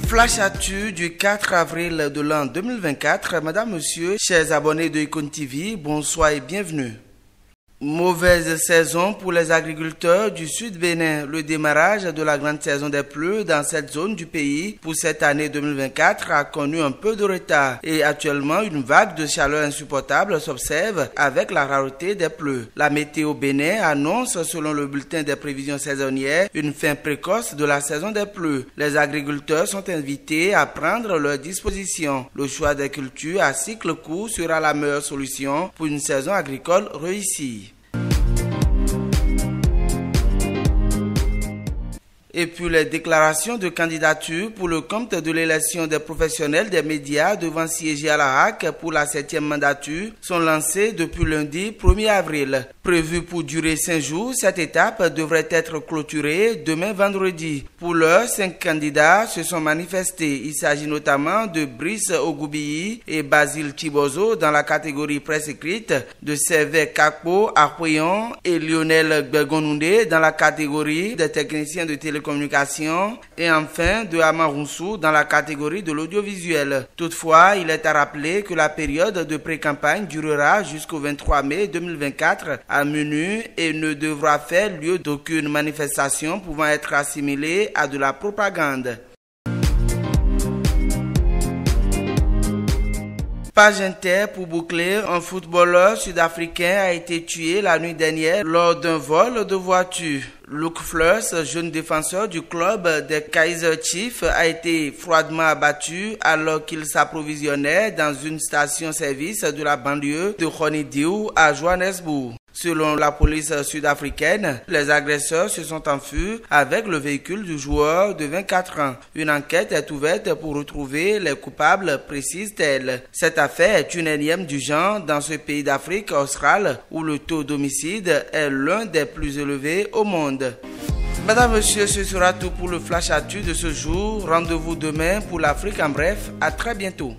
Flash Actu du 4 avril de l'an 2024. Madame, Monsieur, chers abonnés de Icon TV, bonsoir et bienvenue. Mauvaise saison pour les agriculteurs du Sud Bénin. Le démarrage de la grande saison des pluies dans cette zone du pays pour cette année 2024 a connu un peu de retard et actuellement une vague de chaleur insupportable s'observe avec la rareté des pluies. La météo Bénin annonce, selon le bulletin des prévisions saisonnières, une fin précoce de la saison des pluies. Les agriculteurs sont invités à prendre leurs dispositions. Le choix des cultures à cycle court sera la meilleure solution pour une saison agricole réussie. Et puis les déclarations de candidature pour le compte de l'élection des professionnels des médias devant siéger à la HAC pour la 7e mandature sont lancées depuis lundi 1er avril. Prévue pour durer 5 jours, cette étape devrait être clôturée demain vendredi. Pour l'heure, 5 candidats se sont manifestés. Il s'agit notamment de Brice Ogoubiyi et Basile Chibozo dans la catégorie presse écrite, de Servet Kakpo Akweyon et Lionel Begonoundé dans la catégorie des techniciens de télécommunications et enfin de Amarounsou dans la catégorie de l'audiovisuel. Toutefois, il est à rappeler que la période de pré-campagne durera jusqu'au 23 mai 2024 à minuit et ne devra faire lieu d'aucune manifestation pouvant être assimilée à de la propagande. Page Inter pour boucler, un footballeur sud-africain a été tué la nuit dernière lors d'un vol de voiture. Luke Fleurs, jeune défenseur du club des Kaizer Chiefs, a été froidement abattu alors qu'il s'approvisionnait dans une station-service de la banlieue de Honeydew à Johannesburg. Selon la police sud-africaine, les agresseurs se sont enfuis avec le véhicule du joueur de 24 ans. Une enquête est ouverte pour retrouver les coupables, précise-t-elle. Cette affaire est une énième du genre dans ce pays d'Afrique australe où le taux d'homicide est l'un des plus élevés au monde. Madame, Monsieur, ce sera tout pour le Flash Actu de ce jour. Rendez-vous demain pour l'Afrique en bref. À très bientôt.